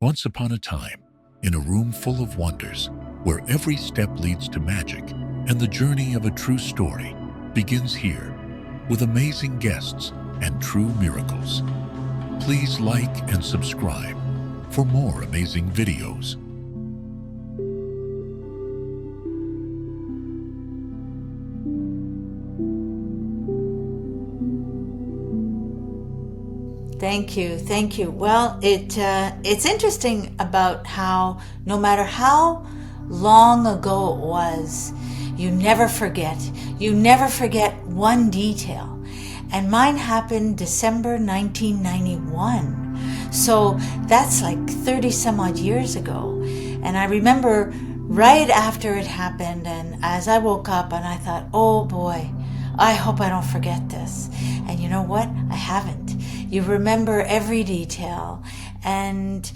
Once upon a time, in a room full of wonders, where every step leads to magic, and the journey of a true story begins here, with amazing guests and true miracles. Please like and subscribe for more amazing videos. Thank you. Well, it's interesting about how no matter how long ago it was, you never forget. You never forget one detail. And mine happened December 1991. So that's like 30 some odd years ago. And I remember right after it happened, and as I woke up and I thought, oh boy, I hope I don't forget this. And you know what? I haven't. You remember every detail. And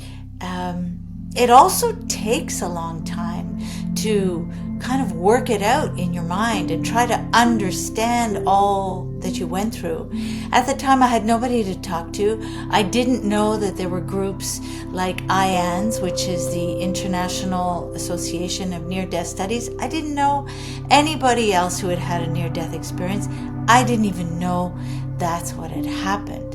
it also takes a long time to kind of work it out in your mind and try to understand all that you went through. At the time, I had nobody to talk to. I didn't know that there were groups like IANS, which is the International Association of Near-Death Studies. I didn't know anybody else who had had a near-death experience. I didn't even know that's what had happened.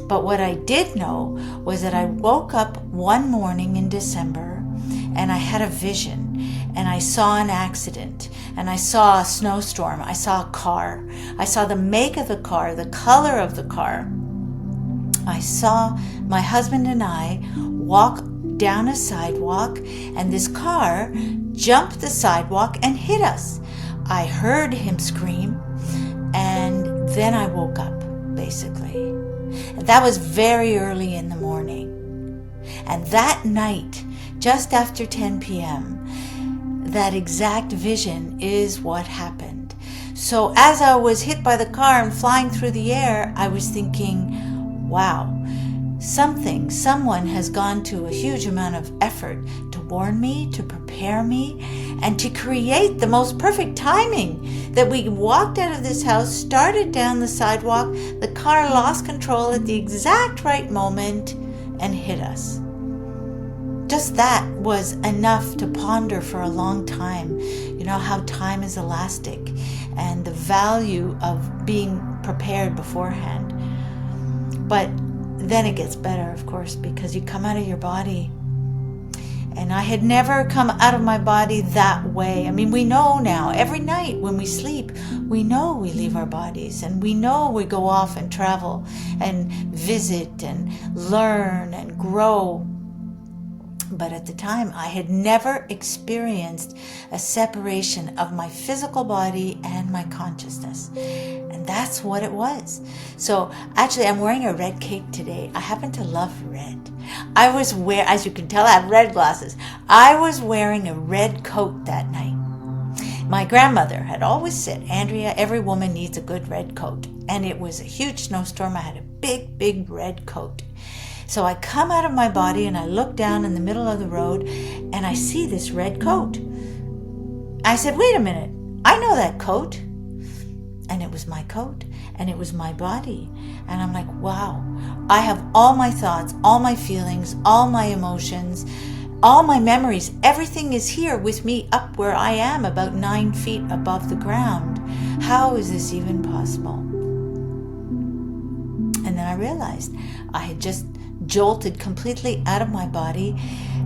But what I did know was that I woke up one morning in December and I had a vision, and I saw an accident, and I saw a snowstorm, I saw a car, I saw the make of the car, the color of the car. I saw my husband and I walk down a sidewalk, and this car jumped the sidewalk and hit us. I heard him scream, and then I woke up, basically. And that was very early in the morning. And that night, just after 10 p.m., that exact vision is what happened. So as I was hit by the car and flying through the air, I was thinking, wow, someone has gone to a huge amount of effort to warn me, to prepare me, and to create the most perfect timing that we walked out of this house, started down the sidewalk, the car lost control at the exact right moment and hit us. Just that was enough to ponder for a long time. You know how time is elastic and the value of being prepared beforehand. But then it gets better, of course, because you come out of your body. And I had never come out of my body that way. I mean, we know now, every night when we sleep, we know we leave our bodies, and we know we go off and travel and visit and learn and grow. But at the time, I had never experienced a separation of my physical body and my consciousness. And that's what it was. So actually, I'm wearing a red cape today. I happen to love red. As you can tell, I have red glasses. I was wearing a red coat that night. My grandmother had always said, Andrea, every woman needs a good red coat. And it was a huge snowstorm. I had a big, big red coat. So I come out of my body and I look down in the middle of the road and I see this red coat. I said, wait a minute, I know that coat. And it was my coat and it was my body. And I'm like, wow, I have all my thoughts, all my feelings, all my emotions, all my memories. Everything is here with me up where I am, about 9 feet above the ground. How is this even possible? And then I realized I had just jolted completely out of my body.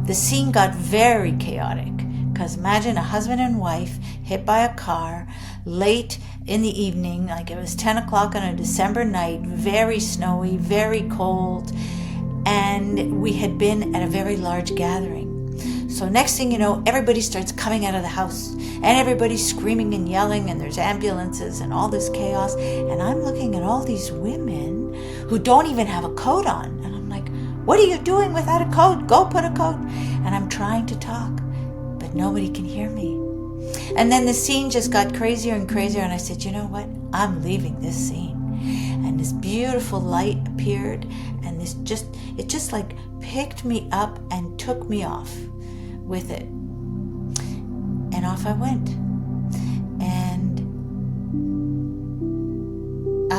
The scene got very chaotic, because imagine a husband and wife hit by a car late in the evening, like it was 10 o'clock on a December night, very snowy, very cold, and we had been at a very large gathering. So next thing you know, everybody starts coming out of the house and everybody's screaming and yelling, and there's ambulances and all this chaos, and I'm looking at all these women who don't even have a coat on, and I'm like, what are you doing without a coat? Go put a coat. And I'm trying to talk, but nobody can hear me. And then the scene just got crazier and crazier, and I said, you know what? I'm leaving this scene. And this beautiful light appeared, and it just like picked me up and took me off with it. And off I went. And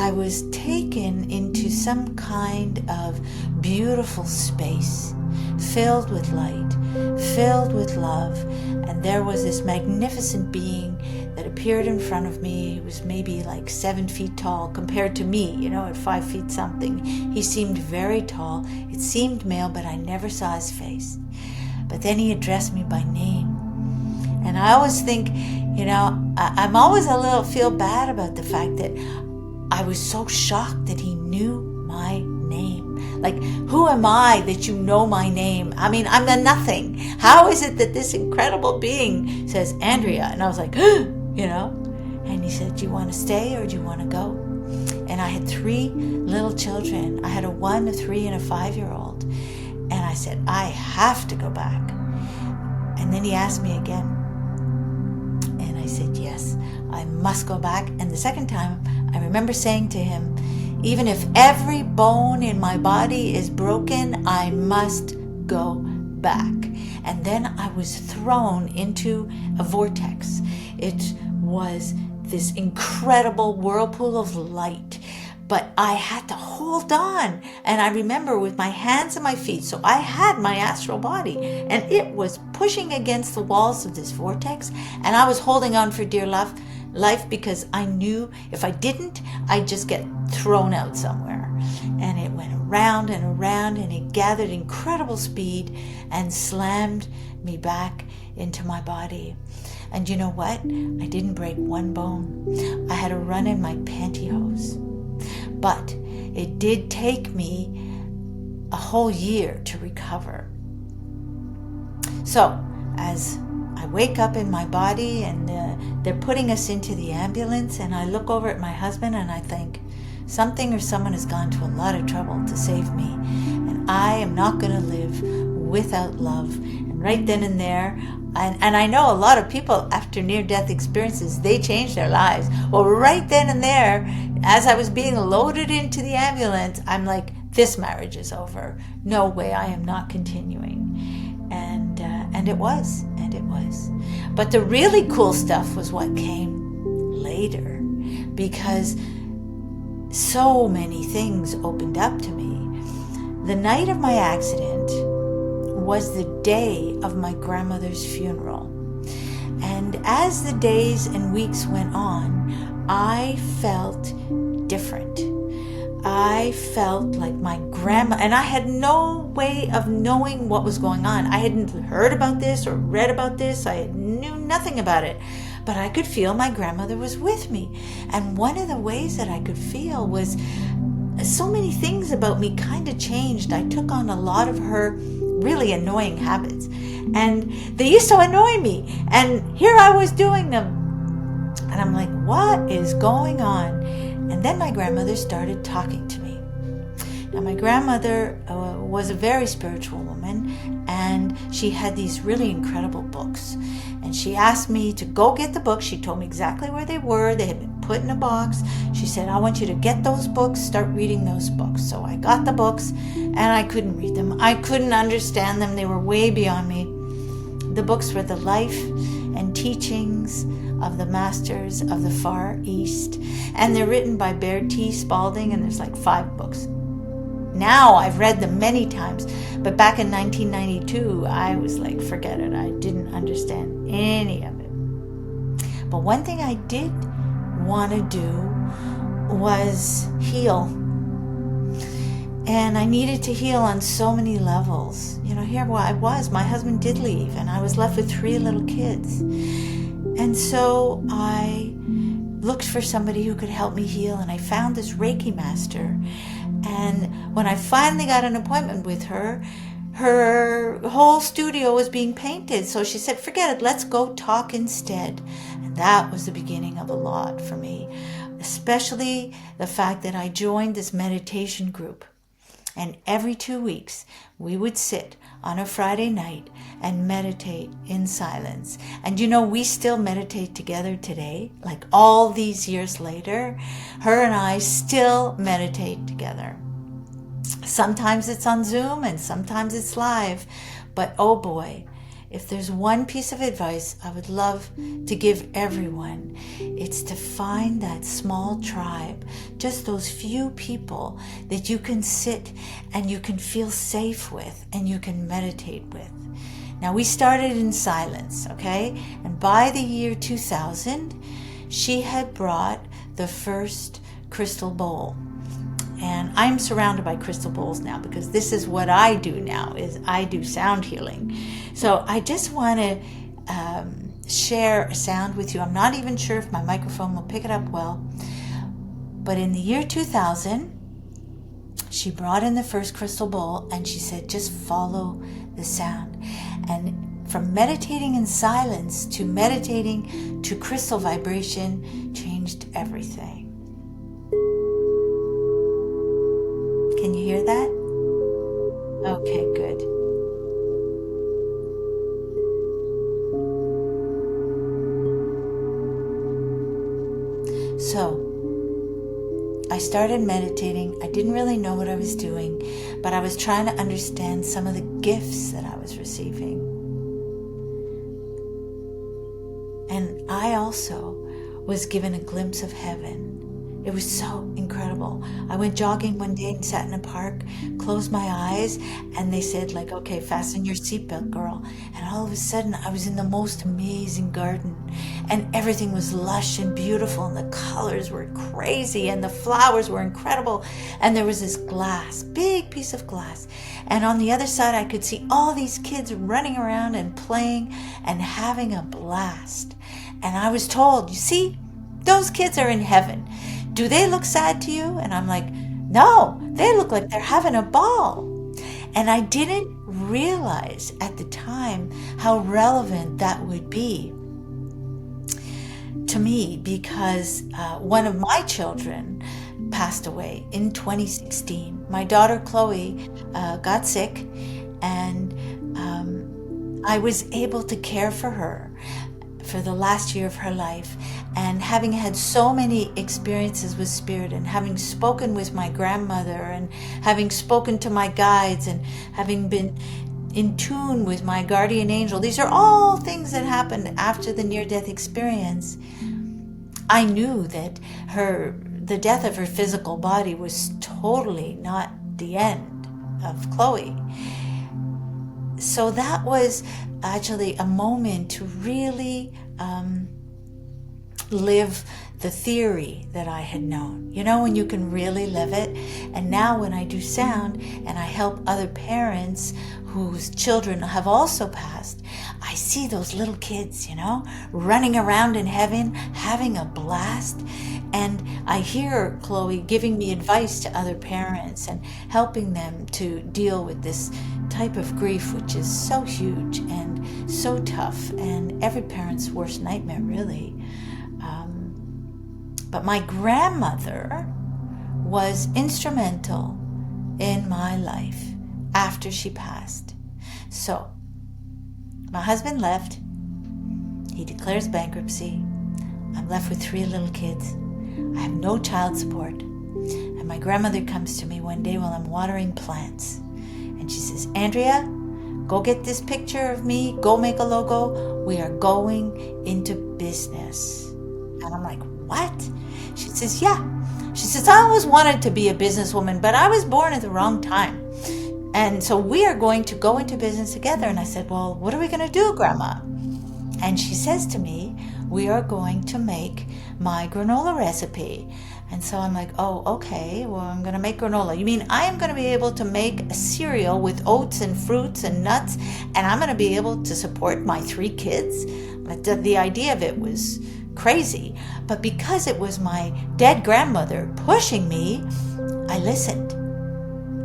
I was taken into some kind of beautiful space, filled with light, filled with love, and there was this magnificent being that appeared in front of me. He was maybe like 7 feet tall compared to me, at 5 feet something. He seemed very tall. It seemed male, but I never saw his face. But then he addressed me by name. And I always think, I'm always feel bad about the fact that I was so shocked that he knew my name. Like, who am I that you know my name? I mean, I'm a nothing. How is it that this incredible being says, Andrea? And I was like, And he said, do you want to stay or do you want to go? And I had 3 little children. I had a 1, a 3, and a 5-year-old. And I said, I have to go back. And then he asked me again. And I said, yes, I must go back. And the second time, I remember saying to him, even if every bone in my body is broken, I must go back. And then I was thrown into a vortex. It was this incredible whirlpool of light, but I had to hold on. And I remember with my hands and my feet, so I had my astral body, and it was pushing against the walls of this vortex, and I was holding on for dear life because I knew if I didn't, I'd just get thrown out somewhere. And it went around and around, and it gathered incredible speed and slammed me back into my body. And you know what? I didn't break one bone. I had a run in my pantyhose. But it did take me a whole year to recover. So, as I wake up in my body and they're putting us into the ambulance, and I look over at my husband and I think, something or someone has gone to a lot of trouble to save me, and I am not going to live without love. And right then and there, and I know a lot of people after near-death experiences, they change their lives. Well, right then and there, as I was being loaded into the ambulance, I'm like, this marriage is over. No way, I am not continuing. And it was. But the really cool stuff was what came later, because so many things opened up to me. The night of my accident was the day of my grandmother's funeral. And as the days and weeks went on, I felt different. I felt like my grandma, and I had no way of knowing what was going on. I hadn't heard about this or read about this. I knew nothing about it. But I could feel my grandmother was with me. And one of the ways that I could feel was so many things about me kind of changed. I took on a lot of her really annoying habits. And they used to annoy me. And here I was doing them. And I'm like, what is going on? And then my grandmother started talking to me. Now, my grandmother was a very spiritual woman, and she had these really incredible books. And she asked me to go get the books. She told me exactly where they were. They had been put in a box. She said, I want you to get those books, start reading those books. So I got the books, and I couldn't read them. I couldn't understand them. They were way beyond me. The books were the life and teachings of the masters of the Far East. And they're written by Baird T. Spalding, and there's like 5 books. Now I've read them many times, but back in 1992, I was like, forget it. I didn't understand any of it. But one thing I did want to do was heal. And I needed to heal on so many levels. Here I was. My husband did leave, and I was left with 3 little kids. And so I looked for somebody who could help me heal, and I found this Reiki master. And when I finally got an appointment with her, her whole studio was being painted. So she said, forget it, let's go talk instead. And that was the beginning of a lot for me, especially the fact that I joined this meditation group. And every 2 weeks, we would sit on a Friday night and meditate in silence. And we still meditate together today, like all these years later. Her and I still meditate together. Sometimes it's on Zoom and sometimes it's live. But oh boy, if there's one piece of advice I would love to give everyone, it's to find that small tribe, just those few people that you can sit and you can feel safe with and you can meditate with. Now, we started in silence, okay? And by the year 2000, she had brought the first crystal bowl. And I'm surrounded by crystal bowls now because this is what I do now, is I do sound healing. So I just want to share a sound with you. I'm not even sure if my microphone will pick it up well. But in the year 2000, she brought in the first crystal bowl and she said, just follow the sound. And from meditating in silence to meditating to crystal vibration changed everything. Can you hear that? Okay, good. So, I started meditating. I didn't really know what I was doing, but I was trying to understand some of the gifts that I was receiving. And I also was given a glimpse of heaven. It was so incredible. I went jogging one day and sat in a park, closed my eyes, and they said, like, okay, fasten your seatbelt, girl. And all of a sudden, I was in the most amazing garden. And everything was lush and beautiful, and the colors were crazy, and the flowers were incredible. And there was this glass, big piece of glass. And on the other side, I could see all these kids running around and playing and having a blast. And I was told, you see, those kids are in heaven. Do they look sad to you? And I'm like, no, they look like they're having a ball. And I didn't realize at the time how relevant that would be to me, because one of my children passed away in 2016. My daughter Chloe got sick, and I was able to care for her for the last year of her life. And having had so many experiences with spirit, and having spoken with my grandmother, and having spoken to my guides, and having been in tune with my guardian angel, these are all things that happened after the near-death experience. I knew that the death of her physical body was totally not the end of Chloe. So that was actually a moment to really live the theory that I had known. You know, when you can really live it. And now when I do sound and I help other parents whose children have also passed, I see those little kids, you know, running around in heaven, having a blast. And I hear Chloe giving me advice to other parents and helping them to deal with this type of grief, which is so huge and so tough, and every parent's worst nightmare, really. But my grandmother was instrumental in my life after she passed. So my husband left. He declares bankruptcy. I'm left with 3 little kids. I have no child support. And my grandmother comes to me one day while I'm watering plants. And she says, Andrea, go get this picture of me. Go make a logo. We are going into business. And I'm like, what? She says, yeah. She says, I always wanted to be a businesswoman, but I was born at the wrong time. And so we are going to go into business together. And I said, well, what are we going to do, Grandma? And she says to me, we are going to make my granola recipe. And so I'm like, oh, okay, well, I'm going to make granola. You mean I am going to be able to make a cereal with oats and fruits and nuts, and I'm going to be able to support my 3 kids? But the idea of it was crazy. But because it was my dead grandmother pushing me, I listened.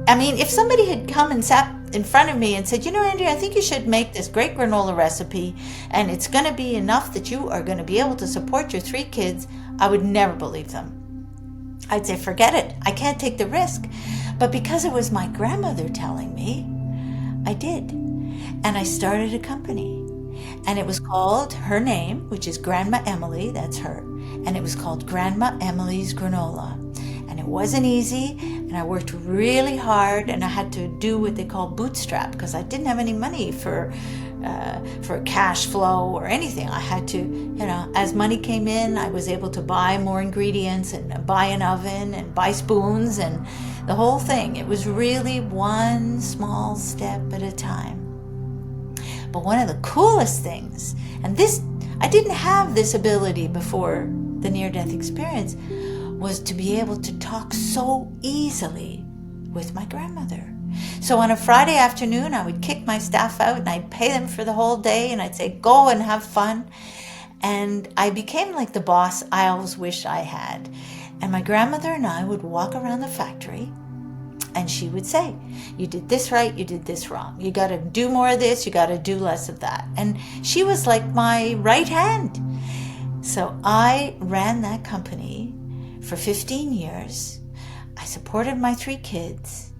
I mean, if somebody had come and sat in front of me and said, you know, Andrea, I think you should make this great granola recipe, and it's going to be enough that you are going to be able to support your 3 kids, I would never believe them. I'd say, forget it. I can't take the risk. But because it was my grandmother telling me, I did. And I started a company. And it was called her name, which is Grandma Emily, that's her. And it was called Grandma Emily's Granola. And it wasn't easy, and I worked really hard, and I had to do what they call bootstrap, because I didn't have any money for for cash flow or anything. I had to, as money came in, I was able to buy more ingredients and buy an oven and buy spoons and the whole thing. It was really one small step at a time. But one of the coolest things, and this, I didn't have this ability before the near-death experience, was to be able to talk so easily with my grandmother. So on a Friday afternoon, I would kick my staff out and I'd pay them for the whole day and I'd say, go and have fun. And I became like the boss I always wished I had. And my grandmother and I would walk around the factory and she would say, you did this right, you did this wrong. You got to do more of this, you got to do less of that. And she was like my right hand. So I ran that company for 15 years. I supported my 3 kids.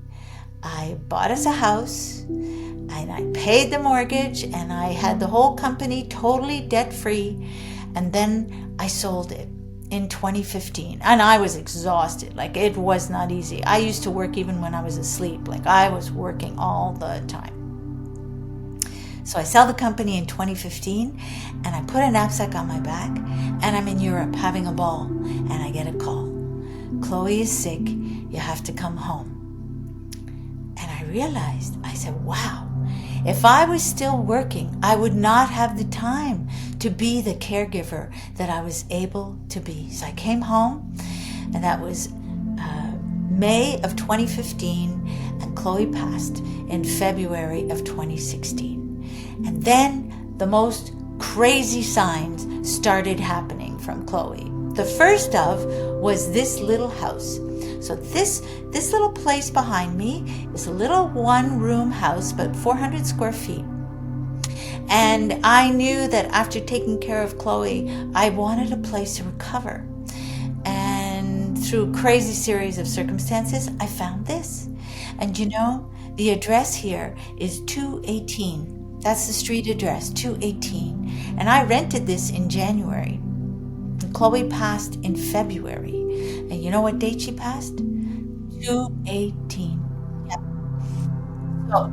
I bought us a house and I paid the mortgage and I had the whole company totally debt-free. And then I sold it in 2015 and I was exhausted. Like, it was not easy. I used to work even when I was asleep. Like, I was working all the time. So I sell the company in 2015 and I put a knapsack on my back and I'm in Europe having a ball and I get a call. Chloe is sick. You have to come home. And I realized, I said, wow, if I was still working, I would not have the time to be the caregiver that I was able to be. So I came home, and that was May of 2015, and Chloe passed in February of 2016. And then the most crazy signs started happening from Chloe. The first of was this little house. So this little place behind me is a little 1-room house, about 400 square feet. And I knew that after taking care of Chloe, I wanted a place to recover. And through a crazy series of circumstances, I found this. And the address here is 218. That's the street address, 218. And I rented this in January. Chloe passed in February. And you know what date she passed? 218. Yep. So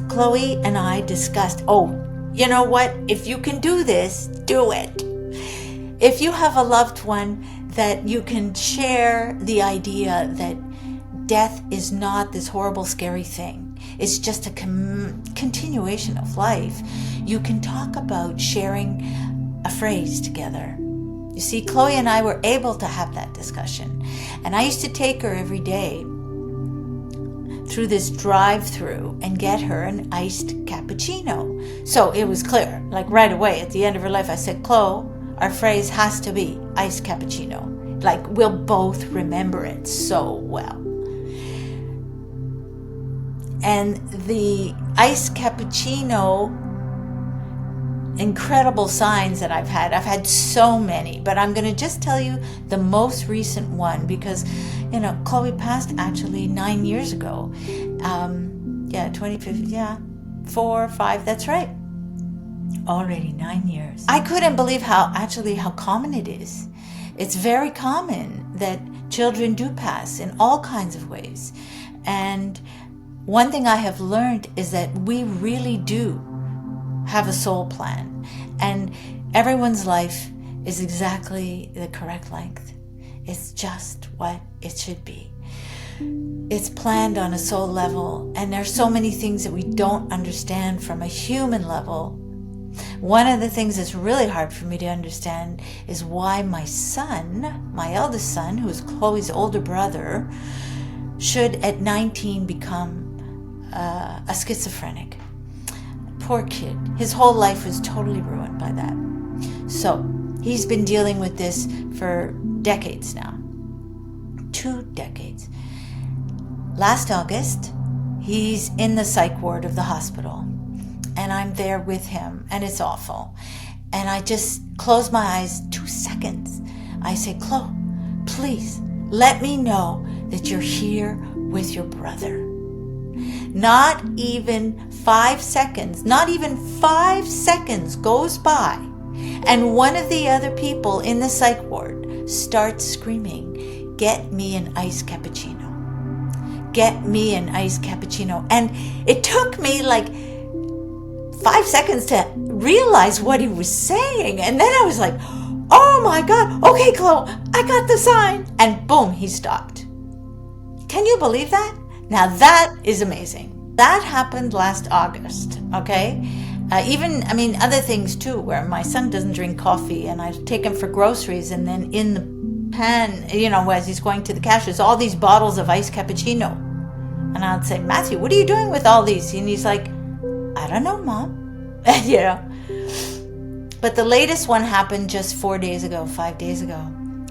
Chloe and I discussed, you know what? If you can do this, do it. If you have a loved one that you can share the idea that death is not this horrible, scary thing. It's just a continuation of life. You can talk about sharing a phrase together. You see, Chloe and I were able to have that discussion. And I used to take her every day through this drive-through and get her an iced cappuccino. So it was clear, like right away at the end of her life, I said, Chloe, our phrase has to be iced cappuccino. Like, we'll both remember it so well. And the iced cappuccino, incredible signs that I've had so many, but I'm going to just tell you the most recent one because, Chloe passed actually 9 years ago. 2015, 4 or 5, that's right. Already 9 years. I couldn't believe how common it is. It's very common that children do pass in all kinds of ways. And one thing I have learned is that we really do have a soul plan, and everyone's life is exactly the correct length. It's just what it should be. It's planned on a soul level, and there's so many things that we don't understand from a human level. One of the things that's really hard for me to understand is why my son, my eldest son, who is Chloe's older brother, should at 19 become a schizophrenic. Poor kid. His whole life was totally ruined by that. So he's been dealing with this for decades now. 2 decades. Last August, he's in the psych ward of the hospital. And I'm there with him. And it's awful. And I just close my eyes 2 seconds. I say, Chloe, please let me know that you're here with your brother. Not even 5 seconds goes by, and one of the other people in the psych ward starts screaming, get me an iced cappuccino. Get me an iced cappuccino. And it took me like 5 seconds to realize what he was saying. And then I was like, oh my God, okay, Chloe, I got the sign. And boom, he stopped. Can you believe that? Now that is amazing. That happened last August, okay? Other things too, where my son doesn't drink coffee and I take him for groceries, and then in the pan, as he's going to the cash, there's all these bottles of iced cappuccino. And I'd say, Matthew, what are you doing with all these? And he's like, I don't know, Mom. But the latest one happened just 5 days ago.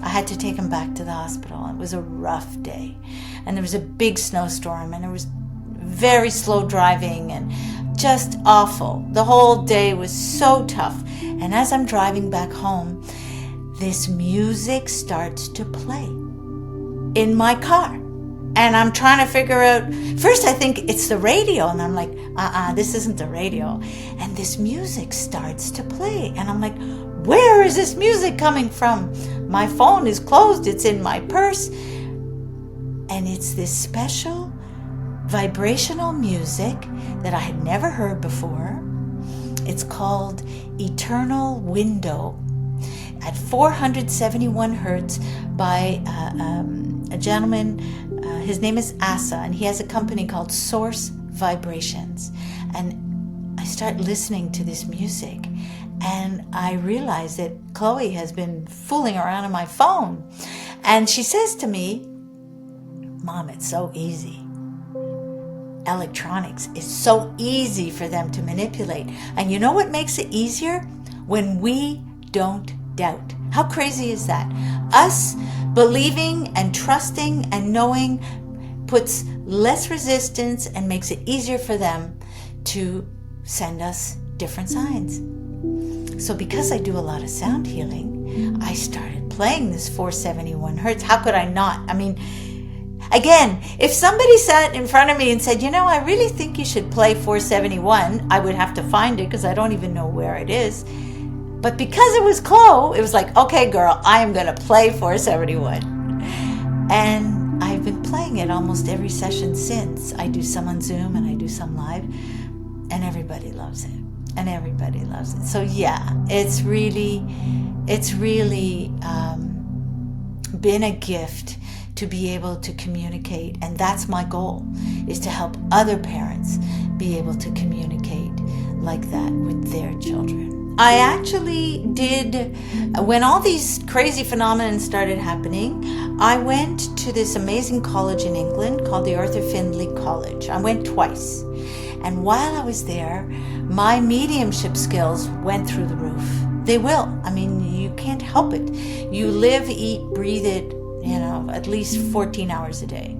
I had to take him back to the hospital. It was a rough day. And there was a big snowstorm, and there was very slow driving and just awful. The whole day was so tough. And as I'm driving back home, this music starts to play in my car. And I'm trying to figure out, first I think it's the radio, and I'm like, this isn't the radio. And this music starts to play. And I'm like, where is this music coming from? My phone is closed, it's in my purse. And it's this special vibrational music that I had never heard before. It's called Eternal Window at 471 hertz by a gentleman. His name is Asa, and he has a company called Source Vibrations. And I start listening to this music, and I realize that Chloe has been fooling around on my phone. And she says to me, Mom, it's so easy. Electronics is so easy for them to manipulate. And you know what makes it easier? When we don't doubt. How crazy is that? Us believing and trusting and knowing puts less resistance and makes it easier for them to send us different signs. So because I do a lot of sound healing, I started playing this 471 hertz. How could I not? Again, if somebody sat in front of me and said, I really think you should play 471, I would have to find it because I don't even know where it is. But because it was Chloe, it was like, okay, girl, I am going to play 471. And I've been playing it almost every session since. I do some on Zoom and I do some live, and everybody loves it. So yeah, it's really been a gift to be able to communicate. And that's my goal, is to help other parents be able to communicate like that with their children. I actually did, when all these crazy phenomena started happening, I went to this amazing college in England called the Arthur Findlay College. I went twice. And while I was there, my mediumship skills went through the roof. They will. You can't help it. You live, eat, breathe it, at least 14 hours a day.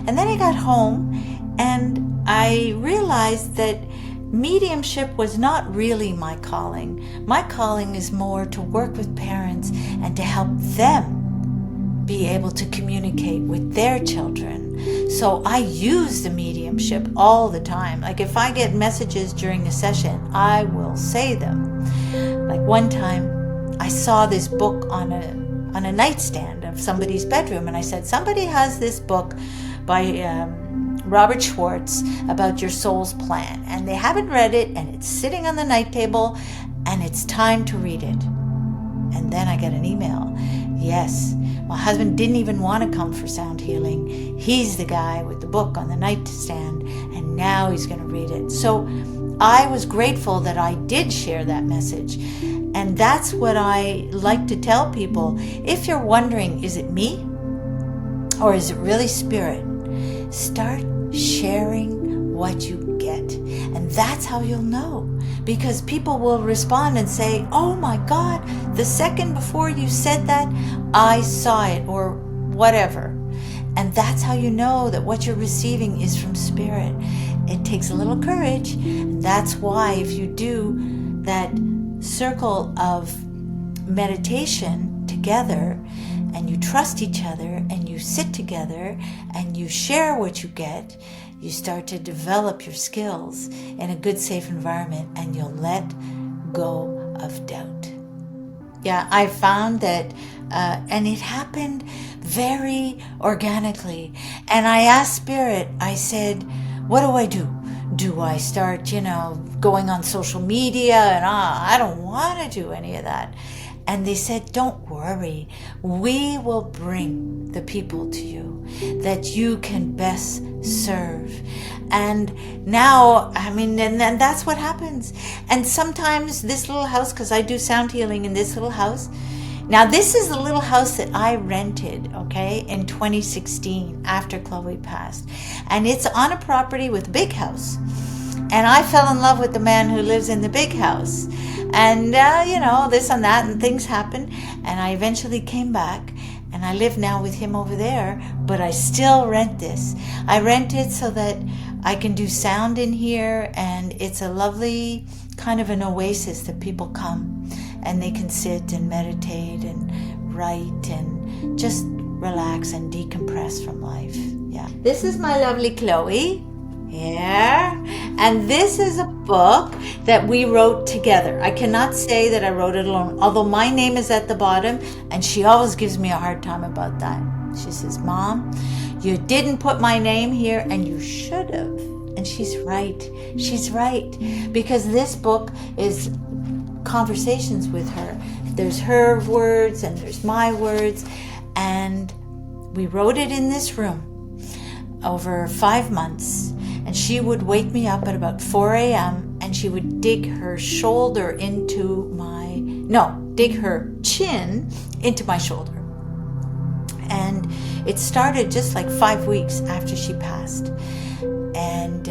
And then I got home and I realized that mediumship was not really my calling. My calling is more to work with parents and to help them be able to communicate with their children. So I use the mediumship all the time. Like if I get messages during the session, I will say them. Like one time I saw this book on a nightstand of somebody's bedroom, and I said, somebody has this book by Robert Schwartz about your soul's plan, and they haven't read it, and it's sitting on the night table, and it's time to read it. And then I get an email. Yes, my husband didn't even want to come for sound healing. He's the guy with the book on the nightstand, and now he's going to read it. So I was grateful that I did share that message. And that's what I like to tell people. If you're wondering, is it me or is it really spirit? Start sharing what you get. And that's how you'll know. Because people will respond and say, oh my God, the second before you said that, I saw it, or whatever. And that's how you know that what you're receiving is from spirit. It takes a little courage. And that's why if you do that circle of meditation together, and you trust each other, and you sit together, and you share what you get, you start to develop your skills in a good, safe environment, and you'll let go of doubt. Yeah, I found that, and it happened very organically. And I asked Spirit, I said, what do I do? Do I start, going on social media? And I don't want to do any of that. And they said, don't worry. We will bring the people to you that you can best serve. And now, and that's what happens. And sometimes this little house, because I do sound healing in this little house. Now, this is the little house that I rented, in 2016 after Chloe passed. And it's on a property with a big house. And I fell in love with the man who lives in the big house. And, this and that, and things happen. And I eventually came back, and I live now with him over there, but I still rent this. I rent it so that I can do sound in here, and it's a lovely kind of an oasis that people come, and they can sit and meditate and write and just relax and decompress from life. Yeah. This is my lovely Chloe. Yeah. And this is a book that we wrote together. I cannot say that I wrote it alone, although my name is at the bottom, and she always gives me a hard time about that. She says, Mom, you didn't put my name here, and you should have. And she's right. She's right. Because this book is conversations with her. There's her words and there's my words. And we wrote it in this room over 5 months. And she would wake me up at about 4 a.m. and she would dig her chin into my shoulder. And it started just like 5 weeks after she passed. And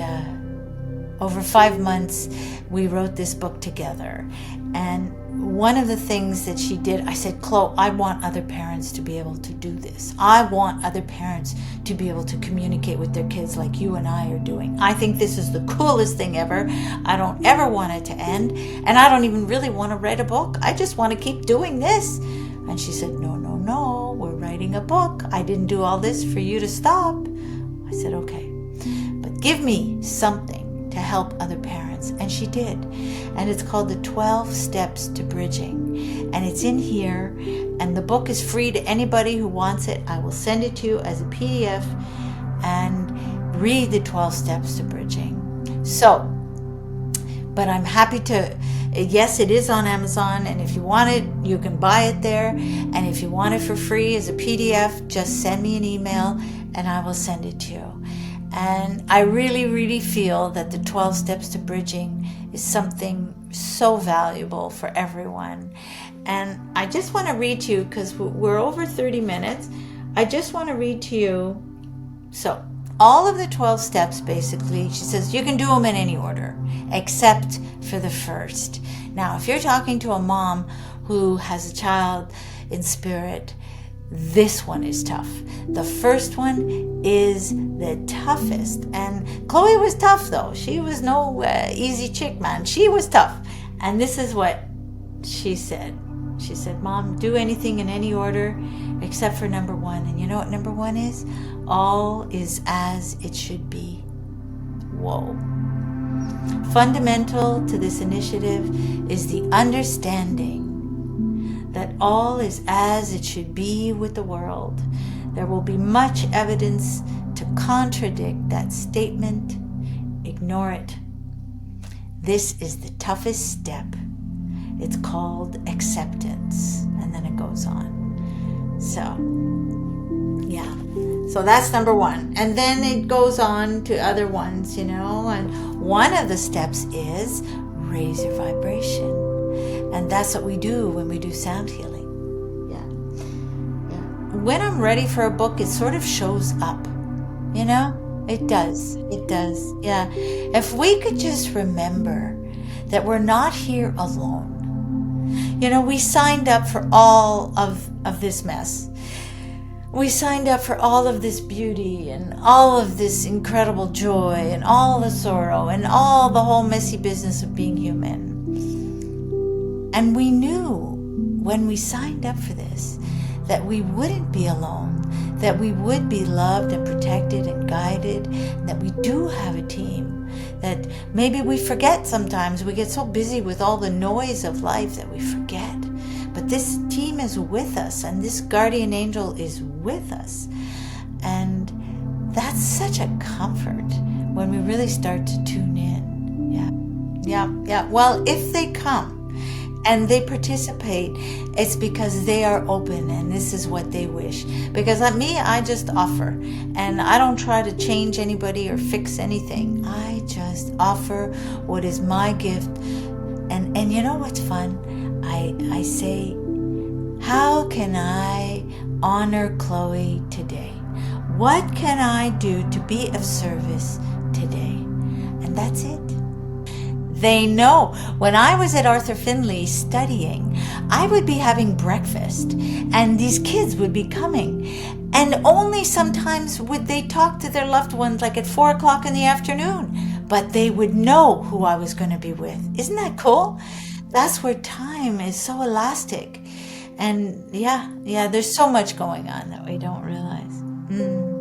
over 5 months, we wrote this book together. And one of the things that she did, I said, Chloe, I want other parents to be able to do this. I want other parents to be able to communicate with their kids like you and I are doing. I think this is the coolest thing ever. I don't ever want it to end. And I don't even really want to write a book. I just want to keep doing this. And she said, no, we're writing a book. I didn't do all this for you to stop. I said, okay, but give me something to help other parents. And she did. And it's called The 12 Steps to Bridging. And it's in here. And the book is free to anybody who wants it. I will send it to you as a PDF and read the 12 Steps to Bridging. So, but I'm happy to, yes, it is on Amazon. And if you want it, you can buy it there. And if you want it for free as a PDF, just send me an email and I will send it to you. And I really, really feel that the 12 Steps to Bridging is something so valuable for everyone. And I just want to read to you, because we're over 30 minutes. I just want to read to you. So all of the 12 steps, basically, she says you can do them in any order, except for the first. Now, if you're talking to a mom who has a child in spirit, this one is tough. The first one is the toughest. And Chloe was tough, though. She was no easy chick, man. She was tough. And this is what she said. She said, Mom, do anything in any order except for number one. And you know what number one is? All is as it should be. Whoa. Fundamental to this initiative is the understanding that all is as it should be with the world. There will be much evidence to contradict that statement. Ignore it. This is the toughest step. It's called acceptance. And then it goes on. So, yeah. So that's number one. And then it goes on to other ones, and one of the steps is raise your vibration. And that's what we do when we do sound healing. Yeah. When I'm ready for a book, it sort of shows up. It does. Yeah. If we could just remember that we're not here alone. We signed up for all of this mess. We signed up for all of this beauty and all of this incredible joy and all the sorrow and all the whole messy business of being human. And we knew when we signed up for this that we wouldn't be alone, that we would be loved and protected and guided, and that we do have a team, that maybe we forget sometimes. We get so busy with all the noise of life that we forget. But this team is with us, and this guardian angel is with us. And that's such a comfort when we really start to tune in. Yeah. Yeah, yeah. Well, if they come and they participate, it's because they are open and this is what they wish. Because like me, I just offer, and I don't try to change anybody or fix anything. I just offer what is my gift. And you know what's fun? I say, how can I honor Chloe today? What can I do to be of service today? And that's it. They know. When I was at Arthur Findlay studying, I would be having breakfast and these kids would be coming. And only sometimes would they talk to their loved ones like at 4 o'clock in the afternoon. But they would know who I was going to be with. Isn't that cool? That's where time is so elastic. And yeah, there's so much going on that we don't realize.